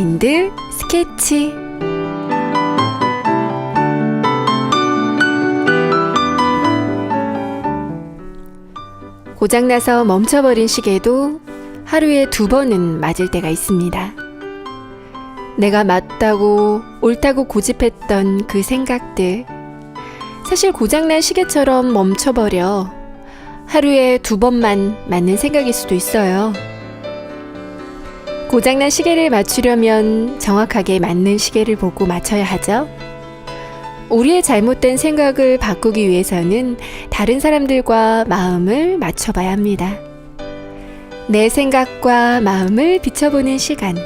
마인드 스케치. 고장나서 멈춰버린 시계도 하루에 2번은 맞을 때가 있습니다. 내가 맞다고 옳다고 고집했던 그 생각들, 사실 고장난 시계처럼 멈춰버려 하루에 2번만 맞는 생각일 수도 있어요. 고장난 시계를 맞추려면 정확하게 맞는 시계를 보고 맞춰야 하죠. 우리의 잘못된 생각을 바꾸기 위해서는 다른 사람들과 마음을 맞춰봐야 합니다. 내 생각과 마음을 비춰보는 시간.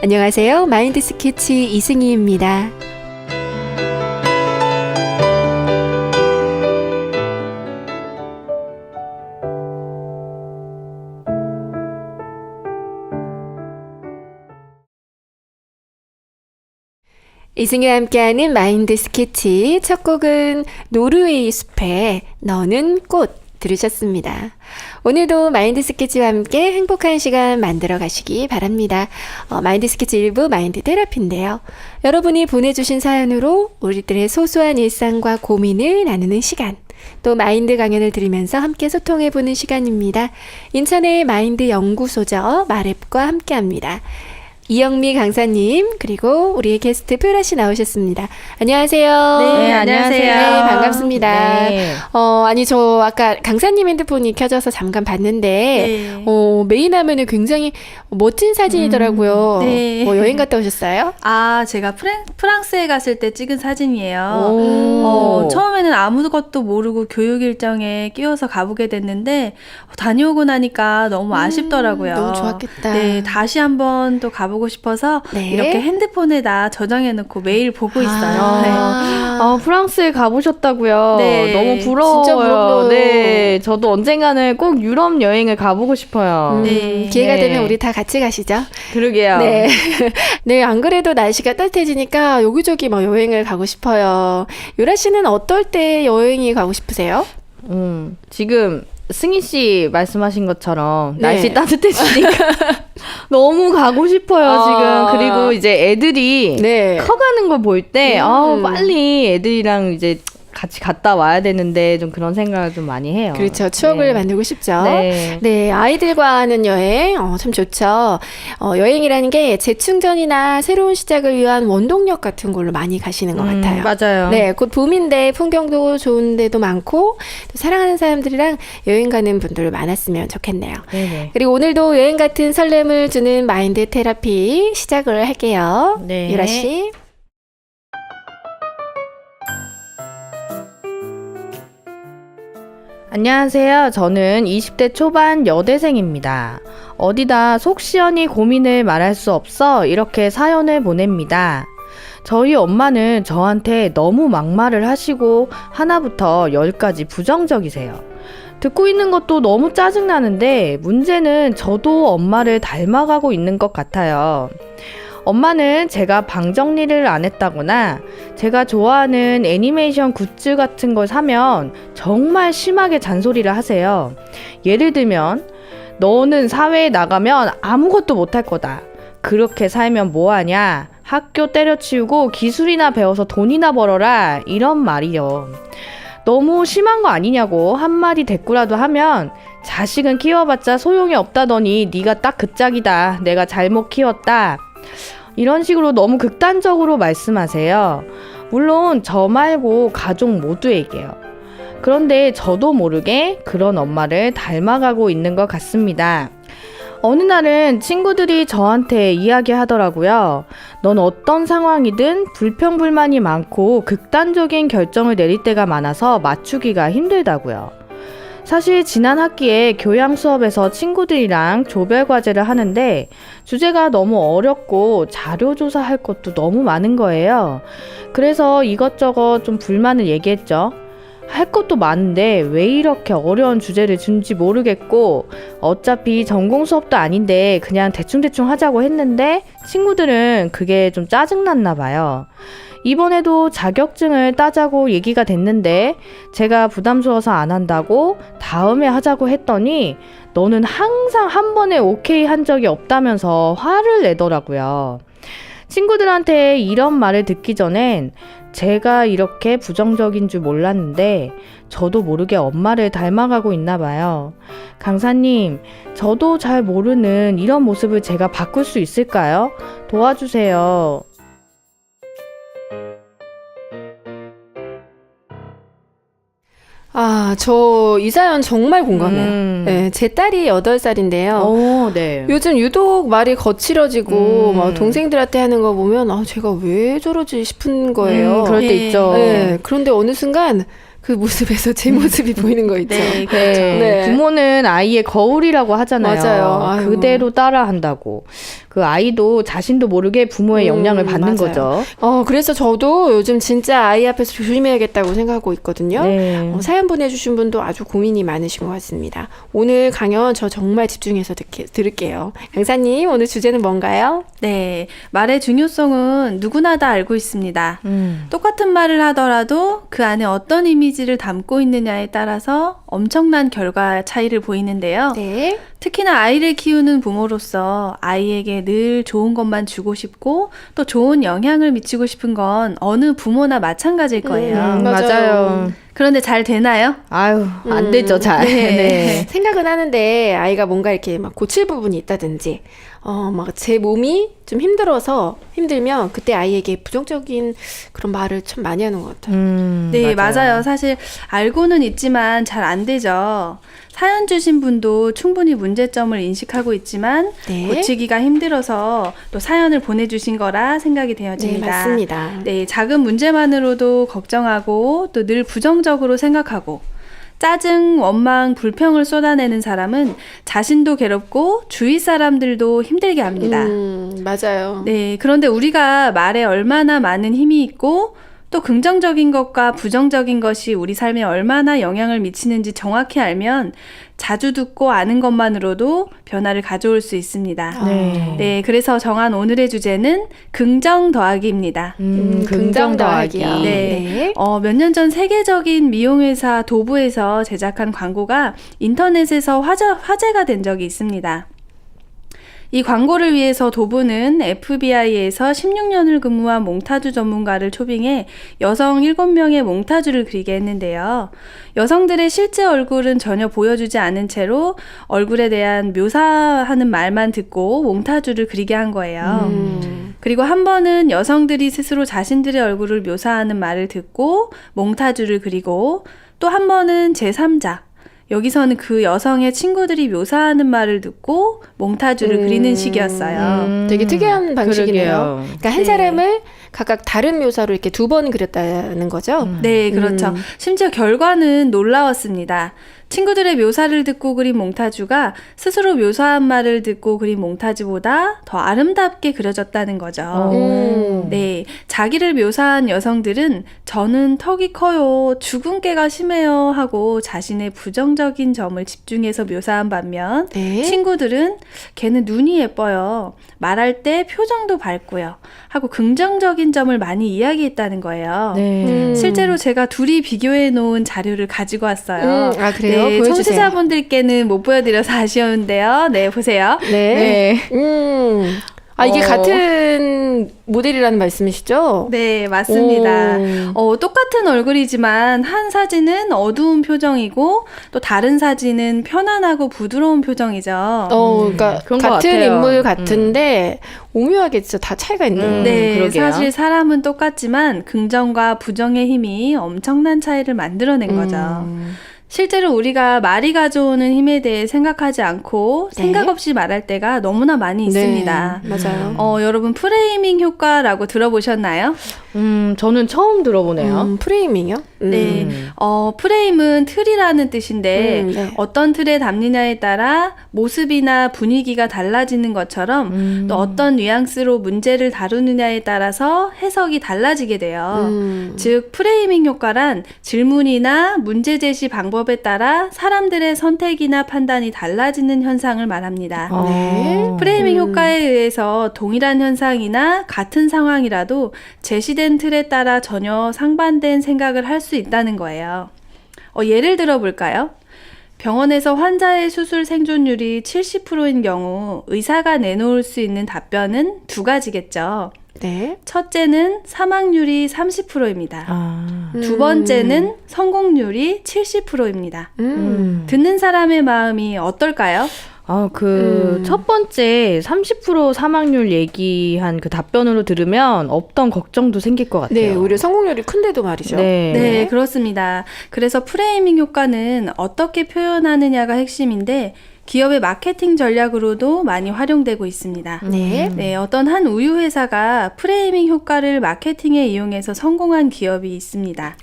안녕하세요. 마인드 스케치 이승희입니다. 이승희와 함께하는 마인드 스케치, 첫 곡은 노르웨이 숲의 너는 꽃 들으셨습니다. 오늘도 마인드 스케치와 함께 행복한 시간 만들어 가시기 바랍니다. 마인드 스케치 1부 마인드 테라피인데요. 여러분이 보내주신 사연으로 우리들의 소소한 일상과 고민을 나누는 시간, 또 마인드 강연을 들으면서 함께 소통해보는 시간입니다. 인천의 마인드 연구소죠. 마랩과 함께합니다. 이영미 강사님, 그리고 우리의 게스트 표라씨 나오셨습니다. 안녕하세요. 네, 안녕하세요. 네, 반갑습니다. 네. 아니, 저 아까 강사님 핸드폰이 켜져서 잠깐 봤는데, 네. 메인 화면에 굉장히 멋진 사진이더라고요. 네. 여행 갔다 오셨어요? 아, 제가 프랑스에 갔을 때 찍은 사진이에요. 처음에는 아무것도 모르고 교육 일정에 끼워서 가보게 됐는데, 다녀오고 나니까 너무 아쉽더라고요. 너무 좋았겠다. 네, 다시 한번 또 가보고 싶어서 네. 이렇게 핸드폰에다 저장해놓고 매일 보고 있어요. 프랑스에 가보셨다고요? 네. 너무 부러워요. 진짜 부러워요. 네, 저도 언젠가는 꼭 유럽 여행을 가보고 싶어요. 네. 기회가 네. 되면 우리 다 같이 가시죠. 그러게요. 네. 네, 안 그래도 날씨가 따뜻해지니까 여기저기 여행을 가고 싶어요. 유라 씨는 어떨 때 여행이 가고 싶으세요? 지금 승희 씨 말씀하신 것처럼 네. 날씨 따뜻해지니까 너무 가고 싶어요, 지금. 그리고 이제 애들이 네. 커가는 걸 볼 때, 빨리 애들이랑 이제 같이 갔다 와야 되는데 좀 그런 생각을 좀 많이 해요. 그렇죠. 추억을 네. 만들고 싶죠. 네. 네, 아이들과 하는 여행, 참 좋죠. 여행이라는 게 재충전이나 새로운 시작을 위한 원동력 같은 걸로 많이 가시는 것 같아요. 맞아요. 네, 곧 봄인데 풍경도 좋은 데도 많고, 또 사랑하는 사람들이랑 여행 가는 분들 많았으면 좋겠네요. 네네. 그리고 오늘도 여행 같은 설렘을 주는 마인드 테라피 시작을 할게요. 네. 유라 씨. 안녕하세요. 저는 20대 초반 여대생입니다. 어디다 속 시원히 고민을 말할 수 없어 이렇게 사연을 보냅니다. 저희 엄마는 저한테 너무 막말을 하시고 하나부터 10까지 부정적이세요. 듣고 있는 것도 너무 짜증나는데 문제는 저도 엄마를 닮아가고 있는 것 같아요. 엄마는 제가 방 정리를 안 했다거나 제가 좋아하는 애니메이션 굿즈 같은 걸 사면 정말 심하게 잔소리를 하세요. 예를 들면 너는 사회에 나가면 아무것도 못할 거다. 그렇게 살면 뭐하냐? 학교 때려치우고 기술이나 배워서 돈이나 벌어라. 이런 말이요. 너무 심한 거 아니냐고 한마디 대꾸라도 하면 자식은 키워봤자 소용이 없다더니 네가 딱 그 짝이다. 내가 잘못 키웠다. 이런 식으로 너무 극단적으로 말씀하세요. 물론 저 말고 가족 모두에게요. 그런데 저도 모르게 그런 엄마를 닮아가고 있는 것 같습니다. 어느 날은 친구들이 저한테 이야기하더라고요. 넌 어떤 상황이든 불평불만이 많고 극단적인 결정을 내릴 때가 많아서 맞추기가 힘들다고요. 사실 지난 학기에 교양 수업에서 친구들이랑 조별 과제를 하는데 주제가 너무 어렵고 자료 조사할 것도 너무 많은 거예요. 그래서 이것저것 좀 불만을 얘기했죠. 할 것도 많은데 왜 이렇게 어려운 주제를 준지 모르겠고 어차피 전공 수업도 아닌데 그냥 대충대충 하자고 했는데 친구들은 그게 좀 짜증났나 봐요. 이번에도 자격증을 따자고 얘기가 됐는데 제가 부담스러워서 안 한다고 다음에 하자고 했더니 너는 항상 한 번에 오케이 한 적이 없다면서 화를 내더라고요. 친구들한테 이런 말을 듣기 전엔 제가 이렇게 부정적인 줄 몰랐는데 저도 모르게 엄마를 닮아가고 있나 봐요. 강사님, 저도 잘 모르는 이런 모습을 제가 바꿀 수 있을까요? 도와주세요. 아, 저 이 사연 정말 공감해요. 네, 제 딸이 8살인데요. 네. 요즘 유독 말이 거칠어지고 막 음. 동생들한테 하는 거 보면 아, 제가 왜 저러지 싶은 거예요. 그럴 때 예. 있죠. 네, 그런데 어느 순간 그 모습에서 제 모습이 보이는 거 있죠. 네, 그렇죠. 네. 부모는 아이의 거울이라고 하잖아요. 맞아요. 아유. 그대로 따라한다고. 그 아이도 자신도 모르게 부모의 영향을 받는 맞아요. 거죠. 그래서 저도 요즘 진짜 아이 앞에서 조심해야겠다고 생각하고 있거든요. 네. 사연 보내주신 분도 아주 고민이 많으신 것 같습니다. 오늘 강연 저 정말 집중해서 들을게요. 강사님, 오늘 주제는 뭔가요? 네, 말의 중요성은 누구나 다 알고 있습니다. 똑같은 말을 하더라도 그 안에 어떤 이미지를 담고 있느냐에 따라서 엄청난 결과 차이를 보이는데요. 네. 특히나 아이를 키우는 부모로서 아이에게 늘 좋은 것만 주고 싶고 또 좋은 영향을 미치고 싶은 건 어느 부모나 마찬가지일 거예요. 맞아요. 그런데 잘 되나요? 아유, 안 되죠, 잘. 네. 생각은 하는데 아이가 뭔가 이렇게 막 고칠 부분이 있다든지 막 제 몸이 좀 힘들면 그때 아이에게 부정적인 그런 말을 참 많이 하는 것 같아요. 네, 맞아요. 사실 알고는 있지만 잘 안 되죠. 사연 주신 분도 충분히 문제점을 인식하고 있지만 네. 고치기가 힘들어서 또 사연을 보내주신 거라 생각이 네, 되어집니다. 맞습니다. 네, 작은 문제만으로도 걱정하고 또 늘 부정적으로 생각하고 짜증, 원망, 불평을 쏟아내는 사람은 자신도 괴롭고 주위 사람들도 힘들게 합니다. 맞아요. 네, 그런데 우리가 말에 얼마나 많은 힘이 있고 또 긍정적인 것과 부정적인 것이 우리 삶에 얼마나 영향을 미치는지 정확히 알면 자주 듣고 아는 것만으로도 변화를 가져올 수 있습니다. 네. 네, 그래서 정한 오늘의 주제는 긍정 더하기입니다. 긍정 더하기. 더하기요. 네. 몇 년 전 세계적인 미용회사 도브에서 제작한 광고가 인터넷에서 화제가 된 적이 있습니다. 이 광고를 위해서 도브는 FBI에서 16년을 근무한 몽타주 전문가를 초빙해 여성 7명의 몽타주를 그리게 했는데요. 여성들의 실제 얼굴은 전혀 보여주지 않은 채로 얼굴에 대한 묘사하는 말만 듣고 몽타주를 그리게 한 거예요. 그리고 한 번은 여성들이 스스로 자신들의 얼굴을 묘사하는 말을 듣고 몽타주를 그리고 또 한 번은 제3자, 여기서는 그 여성의 친구들이 묘사하는 말을 듣고 몽타주를 그리는 식이었어요. 되게 특이한 방식이네요. 그러게요. 그러니까 한 네. 사람을 각각 다른 묘사로 이렇게 2번 그렸다는 거죠. 네, 그렇죠. 심지어 결과는 놀라웠습니다. 친구들의 묘사를 듣고 그린 몽타주가 스스로 묘사한 말을 듣고 그린 몽타주보다 더 아름답게 그려졌다는 거죠. 네, 자기를 묘사한 여성들은 저는 턱이 커요, 주근깨가 심해요 하고 자신의 부정적인 점을 집중해서 묘사한 반면 네. 친구들은 걔는 눈이 예뻐요, 말할 때 표정도 밝고요 하고 긍정적인 점을 많이 이야기했다는 거예요. 네. 실제로 제가 둘이 비교해 놓은 자료를 가지고 왔어요. 아, 그래요? 네, 보여주세요. 청취자분들께는 못 보여드려서 아쉬운데요. 네, 보세요. 네. 네. 이게 같은 모델이라는 말씀이시죠? 네, 맞습니다. 똑같은 얼굴이지만 한 사진은 어두운 표정이고 또 다른 사진은 편안하고 부드러운 표정이죠. 그러니까 그런 것 같은 같아요. 인물 같은데 오묘하게 진짜 다 차이가 있네요. 네, 그러게요. 사실 사람은 똑같지만 긍정과 부정의 힘이 엄청난 차이를 만들어낸 거죠. 실제로 우리가 말이 가져오는 힘에 대해 생각하지 않고 네. 생각 없이 말할 때가 너무나 많이 있습니다. 네, 맞아요. 여러분 프레이밍 효과라고 들어보셨나요? 저는 처음 들어보네요. 프레이밍이요? 네. 프레임은 틀이라는 뜻인데 네. 어떤 틀에 담느냐에 따라 모습이나 분위기가 달라지는 것처럼 또 어떤 뉘앙스로 문제를 다루느냐에 따라서 해석이 달라지게 돼요. 즉 프레이밍 효과란 질문이나 문제 제시 방법에 따라 사람들의 선택이나 판단이 달라지는 현상을 말합니다. 네. 프레이밍 효과에 의해서 동일한 현상이나 같은 상황이라도 제시된 틀에 따라 전혀 상반된 생각을 할 수 있다는 거예요. 예를 들어 볼까요? 병원에서 환자의 수술 생존율이 70%인 경우 의사가 내놓을 수 있는 답변은 두 가지겠죠. 네. 첫째는 사망률이 30%입니다. 아. 두 번째는 성공률이 70%입니다. 듣는 사람의 마음이 어떨까요? 첫 번째 30% 사망률 얘기한 그 답변으로 들으면 없던 걱정도 생길 것 같아요. 네, 오히려 성공률이 큰데도 말이죠. 네, 그렇습니다. 그래서 프레이밍 효과는 어떻게 표현하느냐가 핵심인데 기업의 마케팅 전략으로도 많이 활용되고 있습니다. 네. 네, 어떤 한 우유 회사가 프레이밍 효과를 마케팅에 이용해서 성공한 기업이 있습니다.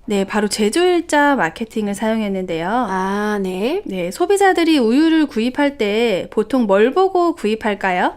네, 바로 제조일자 마케팅을 사용했는데요. 아, 네. 네, 소비자들이 우유를 구입할 때 보통 뭘 보고 구입할까요?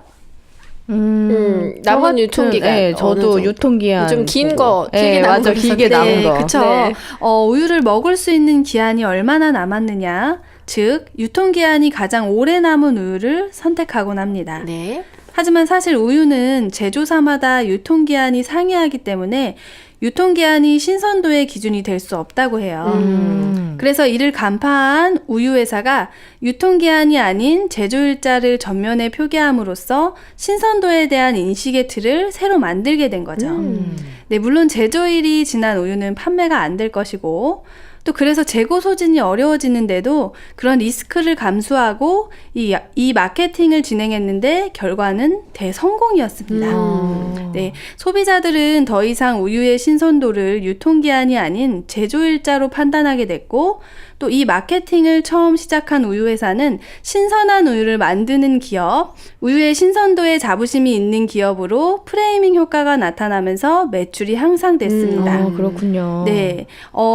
남은 유통기간. 네, 저도 유통기한 좀 긴 거, 네, 길게 남은 맞아, 거. 길게 남은 거. 그쵸. 네. 우유를 먹을 수 있는 기한이 얼마나 남았느냐, 즉 유통기한이 가장 오래 남은 우유를 선택하곤 합니다. 네. 하지만 사실 우유는 제조사마다 유통기한이 상이하기 때문에 유통기한이 신선도의 기준이 될 수 없다고 해요. 그래서 이를 간파한 우유 회사가 유통기한이 아닌 제조일자를 전면에 표기함으로써 신선도에 대한 인식의 틀을 새로 만들게 된 거죠. 네, 물론 제조일이 지난 우유는 판매가 안 될 것이고 또 그래서 재고 소진이 어려워지는데도 그런 리스크를 감수하고 이 마케팅을 진행했는데 결과는 대성공이었습니다. 네, 소비자들은 더 이상 우유의 신선도를 유통기한이 아닌 제조일자로 판단하게 됐고 또 이 마케팅을 처음 시작한 우유 회사는 신선한 우유를 만드는 기업, 우유의 신선도에 자부심이 있는 기업으로 프레이밍 효과가 나타나면서 매출이 향상됐습니다. 그렇군요. 네.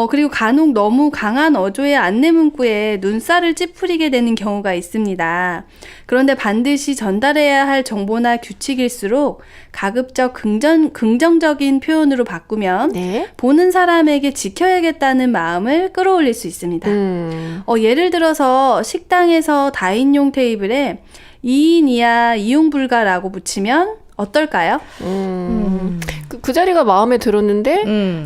그리고 간혹 너무 강한 어조의 안내 문구에 눈살을 찌푸리게 되는 경우가 있습니다. 그런데 반드시 전달해야 할 정보나 규칙일수록 가급적 긍정적인 표현으로 바꾸면 네. 보는 사람에게 지켜야겠다는 마음을 끌어올릴 수 있습니다. 예를 들어서 식당에서 다인용 테이블에 2인 이하 이용 불가라고 붙이면 어떨까요? 그 자리가 마음에 들었는데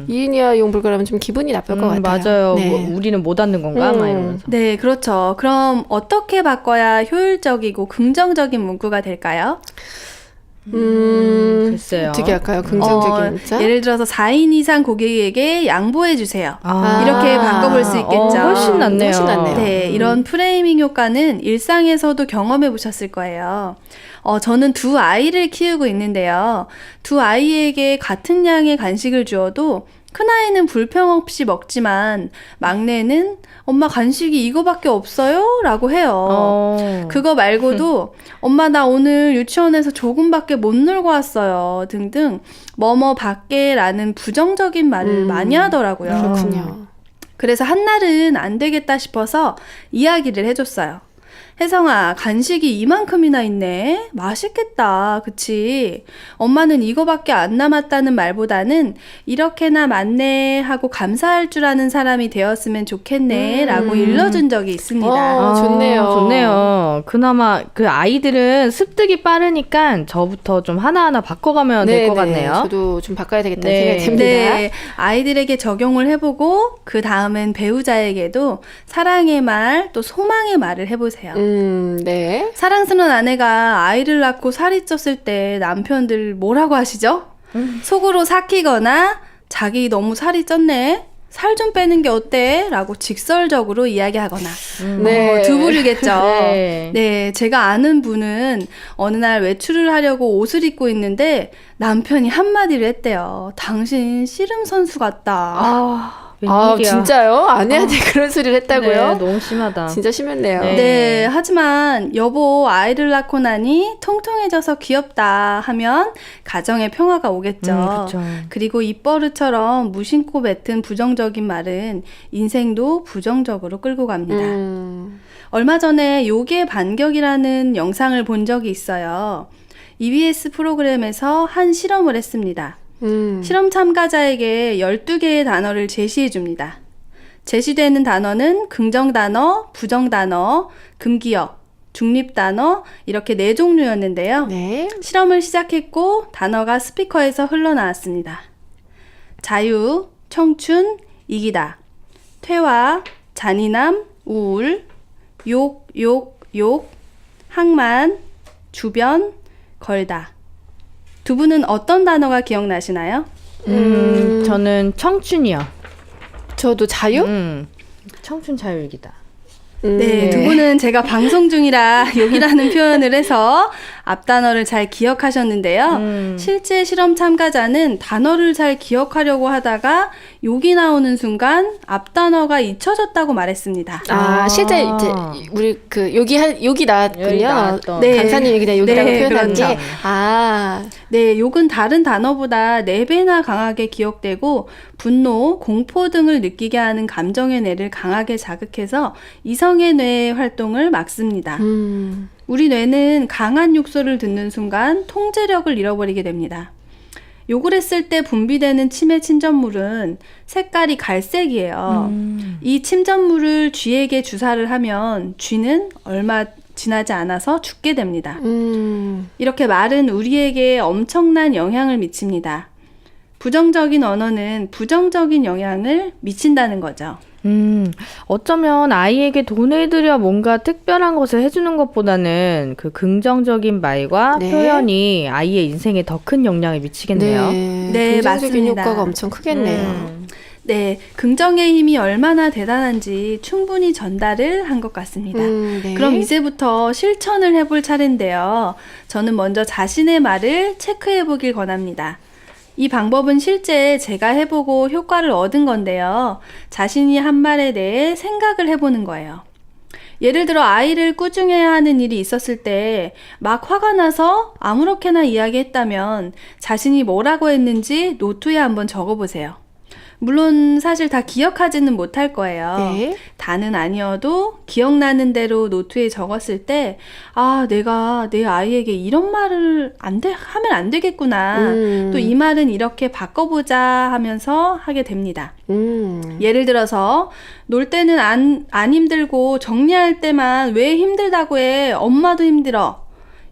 2인 이하 이용 불가라면 좀 기분이 나쁠 것 같아요. 맞아요. 네. 뭐, 우리는 못 앉는 건가? 막 이러면서. 네, 그렇죠. 그럼 어떻게 바꿔야 효율적이고 긍정적인 문구가 될까요? 글쎄요. 어떻게 할까요? 긍정적인 문자? 예를 들어서 4인 이상 고객에게 양보해 주세요. 아. 이렇게 바꿔볼 수 있겠죠. 훨씬 낫네요. 훨씬 낫네요. 네, 이런 프레이밍 효과는 일상에서도 경험해 보셨을 거예요. 저는 두 아이를 키우고 있는데요. 두 아이에게 같은 양의 간식을 주어도 큰아이는 불평 없이 먹지만 막내는 엄마 간식이 이거밖에 없어요? 라고 해요. 그거 말고도 엄마 나 오늘 유치원에서 조금밖에 못 놀고 왔어요. 등등 뭐뭐 밖에 라는 부정적인 말을 많이 하더라고요. 그렇군요. 그래서 한날은 안 되겠다 싶어서 이야기를 해줬어요. 혜성아, 간식이 이만큼이나 있네. 맛있겠다. 그치? 엄마는 이거밖에 안 남았다는 말보다는 이렇게나 많네 하고 감사할 줄 아는 사람이 되었으면 좋겠네 라고 일러준 적이 있습니다. 좋네요. 좋네요. 그나마 그 아이들은 습득이 빠르니까 저부터 좀 하나하나 바꿔가면 될 것 같네요. 저도 좀 바꿔야 되겠다는 네. 생각이 듭니다. 네, 아이들에게 적용을 해보고 그 다음엔 배우자에게도 사랑의 말, 또 소망의 말을 해보세요. 네. 사랑스러운 아내가 아이를 낳고 살이 쪘을 때 남편들 뭐라고 하시죠? 속으로 삭히거나 자기 너무 살이 쪘네? 살 좀 빼는 게 어때? 라고 직설적으로 이야기하거나 네. 두 부류겠죠. 네. 네, 제가 아는 분은 어느 날 외출을 하려고 옷을 입고 있는데 남편이 한마디를 했대요. 당신 씨름 선수 같다. 웬일이야. 진짜요? 아내한테 그런 소리를 했다고요? 네, 너무 심하다. 진짜 심했네요. 네. 네, 하지만 여보 아이를 낳고 나니 통통해져서 귀엽다 하면 가정의 평화가 오겠죠. 그쵸. 그리고 입버릇처럼 무심코 뱉은 부정적인 말은 인생도 부정적으로 끌고 갑니다. 얼마 전에 요괴 반격이라는 영상을 본 적이 있어요. EBS 프로그램에서 한 실험을 했습니다. 실험 참가자에게 12개의 단어를 제시해 줍니다. 제시되는 단어는 긍정단어, 부정단어, 금기어, 중립단어 이렇게 4종류였는데요. 네. 실험을 시작했고 단어가 스피커에서 흘러나왔습니다. 자유, 청춘, 이기다, 퇴화, 잔인함, 우울, 욕, 항만, 주변, 걸다. 두 분은 어떤 단어가 기억나시나요? 저는 청춘이요. 저도 자유? 청춘 자유일기다. 네, 두 분은 제가 방송 중이라 욕이라는 표현을 해서 앞 단어를 잘 기억하셨는데요. 실제 실험 참가자는 단어를 잘 기억하려고 하다가 욕이 나오는 순간 앞 단어가 잊혀졌다고 말했습니다. 실제 이제 우리 그 욕이 나왔군요. 욕이 나왔던. 네. 강사님이 그냥 욕이라고 네, 표현한 그렇죠. 게 네, 욕은 다른 단어보다 4배나 강하게 기억되고 분노, 공포 등을 느끼게 하는 감정의 뇌를 강하게 자극해서 이성의 뇌 활동을 막습니다. 우리 뇌는 강한 욕설을 듣는 순간 통제력을 잃어버리게 됩니다. 욕을 했을 때 분비되는 침의 침전물은 색깔이 갈색이에요. 이 침전물을 쥐에게 주사를 하면 쥐는 얼마 지나지 않아서 죽게 됩니다. 이렇게 말은 우리에게 엄청난 영향을 미칩니다. 부정적인 언어는 부정적인 영향을 미친다는 거죠. 어쩌면 아이에게 돈을 들여 뭔가 특별한 것을 해주는 것보다는 그 긍정적인 말과 네. 표현이 아이의 인생에 더 큰 영향을 미치겠네요. 네, 긍정적인 맞습니다. 효과가 엄청 크겠네요. 네, 긍정의 힘이 얼마나 대단한지 충분히 전달을 한 것 같습니다. 네. 그럼 이제부터 실천을 해볼 차례인데요. 저는 먼저 자신의 말을 체크해 보길 권합니다. 이 방법은 실제 제가 해보고 효과를 얻은 건데요. 자신이 한 말에 대해 생각을 해보는 거예요. 예를 들어 아이를 꾸중해야 하는 일이 있었을 때 막 화가 나서 아무렇게나 이야기했다면 자신이 뭐라고 했는지 노트에 한번 적어보세요. 물론 사실 다 기억하지는 못할 거예요. 네. 다는 아니어도 기억나는 대로 노트에 적었을 때 내가 내 아이에게 이런 말을 하면 안 되겠구나. 또 이 말은 이렇게 바꿔보자 하면서 하게 됩니다. 예를 들어서 놀 때는 안 힘들고 정리할 때만 왜 힘들다고 해. 엄마도 힘들어.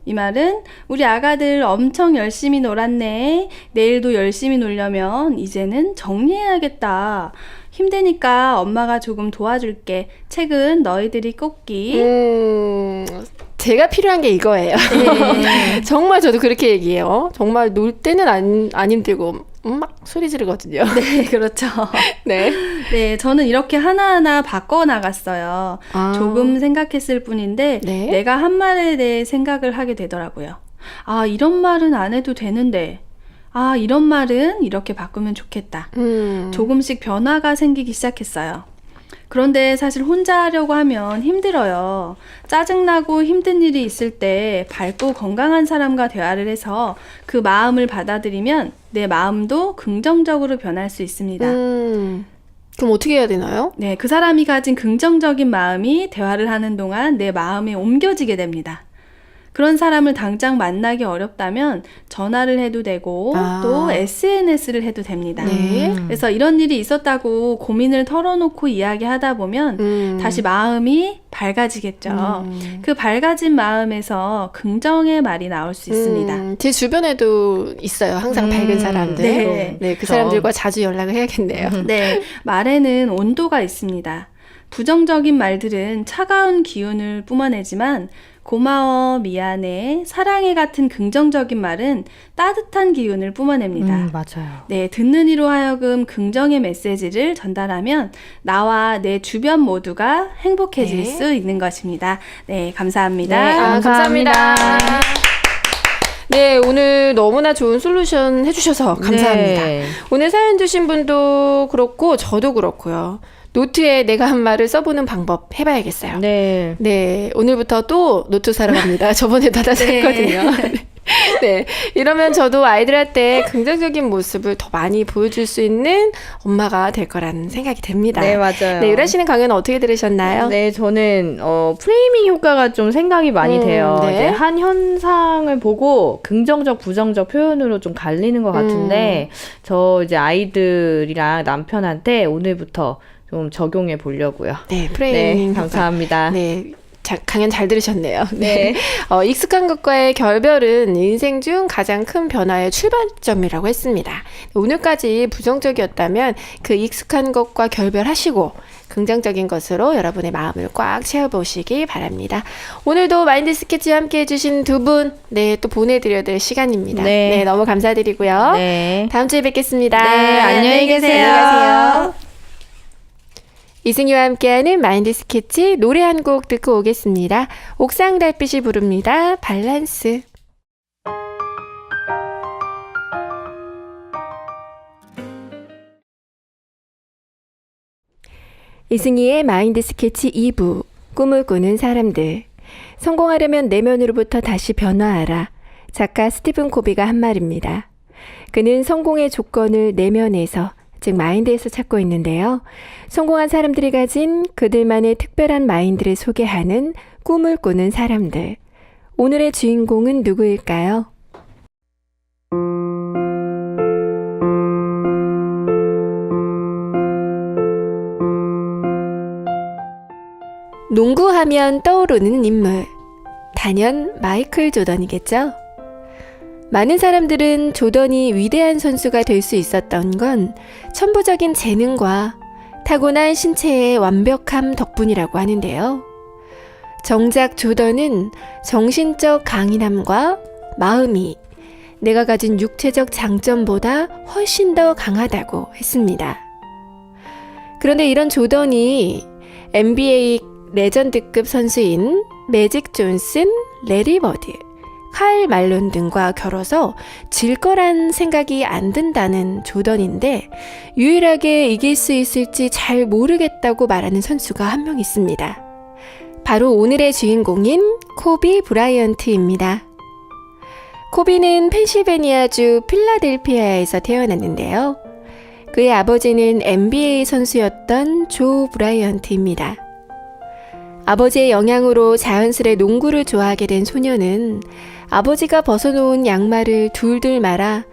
이 말은 우리 아가들 엄청 열심히 놀았네. 내일도 열심히 놀려면 이제는 정리해야겠다. 힘드니까 엄마가 조금 도와줄게. 책은 너희들이 꼽기. 제가 필요한 게 이거예요. 네. 정말 저도 그렇게 얘기해요. 정말 놀 때는 안 힘들고 막 소리 지르거든요. 네, 그렇죠. 네. 네, 저는 이렇게 하나하나 바꿔나갔어요. 조금 생각했을 뿐인데 네. 내가 한 말에 대해 생각을 하게 되더라고요. 이런 말은 안 해도 되는데 이런 말은 이렇게 바꾸면 좋겠다. 조금씩 변화가 생기기 시작했어요. 그런데 사실 혼자 하려고 하면 힘들어요. 짜증나고 힘든 일이 있을 때 밝고 건강한 사람과 대화를 해서 그 마음을 받아들이면 내 마음도 긍정적으로 변할 수 있습니다. 그럼 어떻게 해야 되나요? 네, 그 사람이 가진 긍정적인 마음이 대화를 하는 동안 내 마음에 옮겨지게 됩니다. 그런 사람을 당장 만나기 어렵다면 전화를 해도 되고 또 SNS를 해도 됩니다. 네. 그래서 이런 일이 있었다고 고민을 털어놓고 이야기하다 보면 다시 마음이 밝아지겠죠. 그 밝아진 마음에서 긍정의 말이 나올 수 있습니다. 제 주변에도 있어요. 항상 밝은 사람들. 네. 네, 그 사람들과 자주 연락을 해야겠네요. 네, 말에는 온도가 있습니다. 부정적인 말들은 차가운 기운을 뿜어내지만 고마워, 미안해, 사랑해 같은 긍정적인 말은 따뜻한 기운을 뿜어냅니다. 맞아요. 네, 듣는 이로 하여금 긍정의 메시지를 전달하면 나와 내 주변 모두가 행복해질 네. 수 있는 것입니다. 네, 감사합니다. 네, 감사합니다. 네, 오늘 너무나 좋은 솔루션 해주셔서 감사합니다. 네. 오늘 사연 주신 분도 그렇고 저도 그렇고요. 노트에 내가 한 말을 써보는 방법 해봐야겠어요. 네. 네, 오늘부터 또 노트 사러 갑니다. 저번에도 하나 샀거든요. 네, 이러면 저도 아이들한테 긍정적인 모습을 더 많이 보여줄 수 있는 엄마가 될 거라는 생각이 듭니다. 네, 맞아요. 네, 유라 씨는 강연 어떻게 들으셨나요? 네, 저는 프레이밍 효과가 좀 생각이 많이 돼요. 네. 이제 한 현상을 보고 긍정적, 부정적 표현으로 좀 갈리는 것 같은데 저 이제 아이들이랑 남편한테 오늘부터 좀 적용해 보려고요. 네, 프레이밍 네, 감사합니다. 네. 강연 잘 들으셨네요. 네. 익숙한 것과의 결별은 인생 중 가장 큰 변화의 출발점이라고 했습니다. 오늘까지 부정적이었다면 그 익숙한 것과 결별하시고 긍정적인 것으로 여러분의 마음을 꽉 채워보시기 바랍니다. 오늘도 마인드 스케치와 함께 해주신 두 분, 또 보내드려야 될 시간입니다. 네. 너무 감사드리고요. 네. 다음 주에 뵙겠습니다. 네, 안녕히 계세요. 안녕히 가세요. 이승희와 함께하는 마인드 스케치 노래 한 곡 듣고 오겠습니다. 옥상 달빛이 부릅니다. 밸런스. 이승희의 마인드 스케치 2부, 꿈을 꾸는 사람들. 성공하려면 내면으로부터 다시 변화하라. 작가 스티븐 코비가 한 말입니다. 그는 성공의 조건을 내면에서, 즉 마인드에서 찾고 있는데요. 성공한 사람들이 가진 그들만의 특별한 마인드를 소개하는 꿈을 꾸는 사람들. 오늘의 주인공은 누구일까요? 농구하면 떠오르는 인물. 단연 마이클 조던이겠죠? 많은 사람들은 조던이 위대한 선수가 될 수 있었던 건 천부적인 재능과 타고난 신체의 완벽함 덕분이라고 하는데요. 정작 조던은 정신적 강인함과 마음이 내가 가진 육체적 장점보다 훨씬 더 강하다고 했습니다. 그런데 이런 조던이 NBA 레전드급 선수인 매직 존슨, 레리 버드, 카일 말론 등과 겨뤄서 질 거란 생각이 안 든다는 조던인데 유일하게 이길 수 있을지 잘 모르겠다고 말하는 선수가 한 명 있습니다. 바로 오늘의 주인공인 코비 브라이언트입니다. 코비는 펜실베니아주 필라델피아에서 태어났는데요. 그의 아버지는 NBA 선수였던 조 브라이언트입니다. 아버지의 영향으로 자연스레 농구를 좋아하게 된 소녀는 아버지가 벗어놓은 양말을 둘둘 말아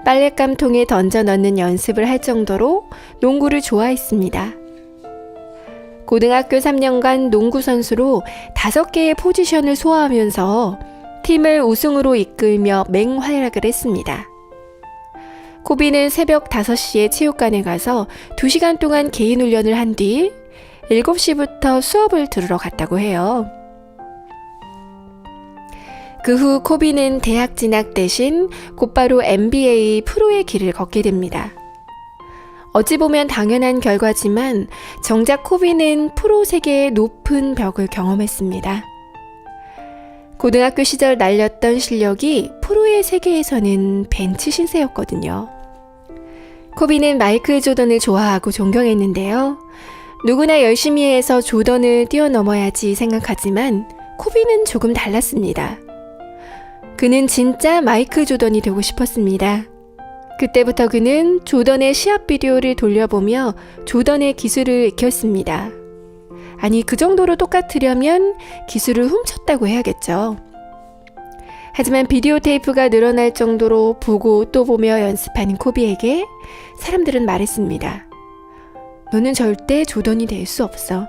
빨랫감통에 던져 넣는 연습을 할 정도로 농구를 좋아했습니다. 고등학교 3년간 농구 선수로 5개의 포지션을 소화하면서 팀을 우승으로 이끌며 맹활약을 했습니다. 코비는 새벽 5시에 체육관에 가서 2시간 동안 개인 훈련을 한 뒤 7시부터 수업을 들으러 갔다고 해요. 그 후 코비는 대학 진학 대신 곧바로 NBA 프로의 길을 걷게 됩니다. 어찌 보면 당연한 결과지만 정작 코비는 프로 세계의 높은 벽을 경험했습니다. 고등학교 시절 날렸던 실력이 프로의 세계에서는 벤치 신세였거든요. 코비는 마이클 조던을 좋아하고 존경했는데요. 누구나 열심히 해서 조던을 뛰어넘어야지 생각하지만 코비는 조금 달랐습니다. 그는 진짜 마이클 조던이 되고 싶었습니다. 그때부터 그는 조던의 시합 비디오를 돌려보며 조던의 기술을 익혔습니다. 아니, 그 정도로 똑같으려면 기술을 훔쳤다고 해야겠죠. 하지만 비디오 테이프가 늘어날 정도로 보고 또 보며 연습하는 코비에게 사람들은 말했습니다. 너는 절대 조던이 될 수 없어.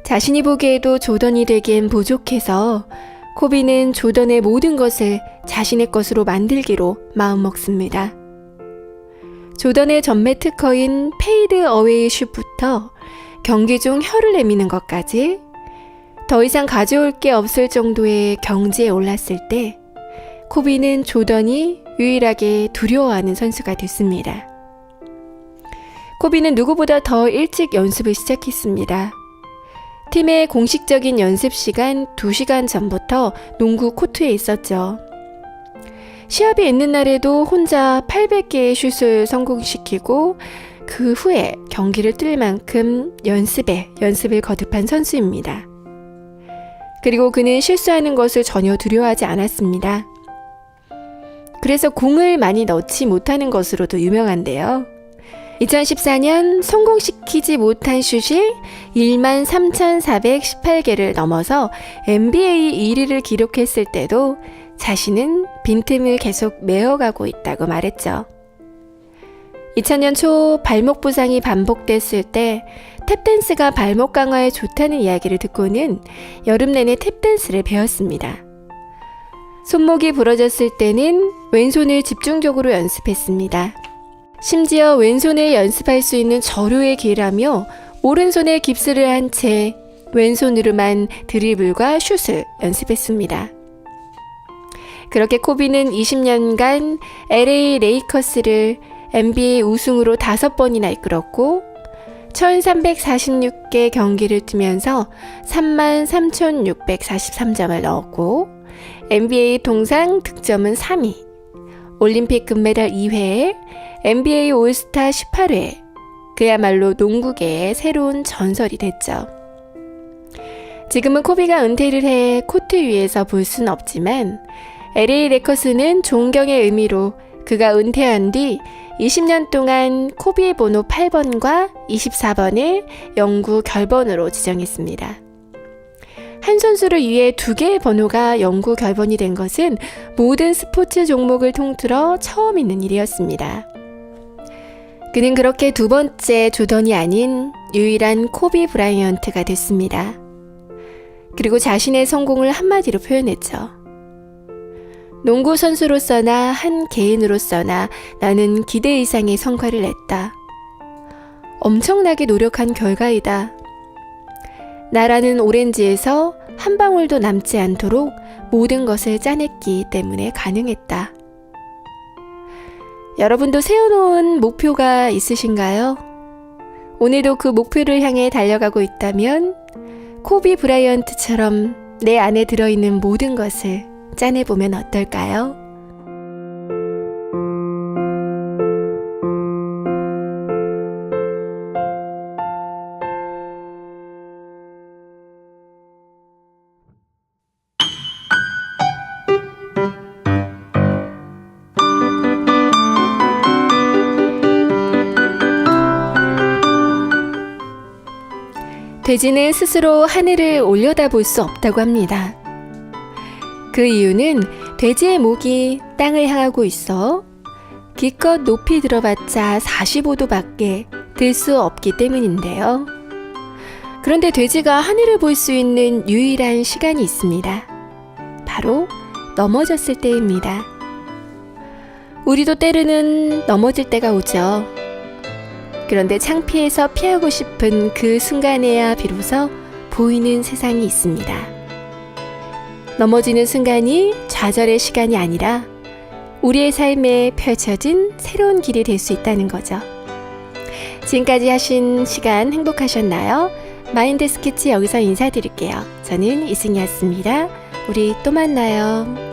자신이 보기에도 조던이 되기엔 부족해서 코비는 조던의 모든 것을 자신의 것으로 만들기로 마음먹습니다. 조던의 전매 특허인 페이드 어웨이 슛부터 경기 중 혀를 내미는 것까지 더 이상 가져올 게 없을 정도의 경지에 올랐을 때 코비는 조던이 유일하게 두려워하는 선수가 됐습니다. 코비는 누구보다 더 일찍 연습을 시작했습니다. 팀의 공식적인 연습 시간 2시간 전부터 농구 코트에 있었죠. 시합이 있는 날에도 혼자 800개의 슛을 성공시키고 그 후에 경기를 뛸 만큼 연습을 거듭한 선수입니다. 그리고 그는 실수하는 것을 전혀 두려워하지 않았습니다. 그래서 공을 많이 넣지 못하는 것으로도 유명한데요. 2014년 성공시키지 못한 슛이 13,418개를 넘어서 NBA 1위를 기록했을 때도 자신은 빈틈을 계속 메워가고 있다고 말했죠. 2000년 초 발목 부상이 반복됐을 때 탭댄스가 발목 강화에 좋다는 이야기를 듣고는 여름 내내 탭댄스를 배웠습니다. 손목이 부러졌을 때는 왼손을 집중적으로 연습했습니다. 심지어 왼손을 연습할 수 있는 저류의 기회라며 오른손에 깁스를 한 채 왼손으로만 드리블과 슛을 연습했습니다. 그렇게 코비는 20년간 LA 레이커스를 NBA 우승으로 5번이나 이끌었고 1346개 경기를 뛰면서 33,643점을 넣었고 NBA 통상 득점은 3위, 올림픽 금메달 2회, NBA 올스타 18회, 그야말로 농구계의 새로운 전설이 됐죠. 지금은 코비가 은퇴를 해 코트 위에서 볼 순 없지만 LA 레이커스는 존경의 의미로 그가 은퇴한 뒤 20년 동안 코비의 번호 8번과 24번을 영구 결번으로 지정했습니다. 한 선수를 위해 2개의 번호가 영구 결번이 된 것은 모든 스포츠 종목을 통틀어 처음 있는 일이었습니다. 그는 그렇게 2번째 조던이 아닌 유일한 코비 브라이언트가 됐습니다. 그리고 자신의 성공을 한마디로 표현했죠. 농구 선수로서나 한 개인으로서나 나는 기대 이상의 성과를 냈다. 엄청나게 노력한 결과이다. 나라는 오렌지에서 한 방울도 남지 않도록 모든 것을 짜냈기 때문에 가능했다. 여러분도 세워놓은 목표가 있으신가요? 오늘도 그 목표를 향해 달려가고 있다면 코비 브라이언트처럼 내 안에 들어있는 모든 것을 짜내보면 어떨까요? 돼지는 스스로 하늘을 올려다볼 수 없다고 합니다. 그 이유는 돼지의 목이 땅을 향하고 있어 기껏 높이 들어봤자 45도밖에 들 수 없기 때문인데요. 그런데 돼지가 하늘을 볼 수 있는 유일한 시간이 있습니다. 바로 넘어졌을 때입니다. 우리도 때로는 넘어질 때가 오죠. 그런데 창피해서 피하고 싶은 그 순간에야 비로소 보이는 세상이 있습니다. 넘어지는 순간이 좌절의 시간이 아니라 우리의 삶에 펼쳐진 새로운 길이 될 수 있다는 거죠. 지금까지 하신 시간 행복하셨나요? 마인드 스케치 여기서 인사드릴게요. 저는 이승이었습니다. 우리 또 만나요.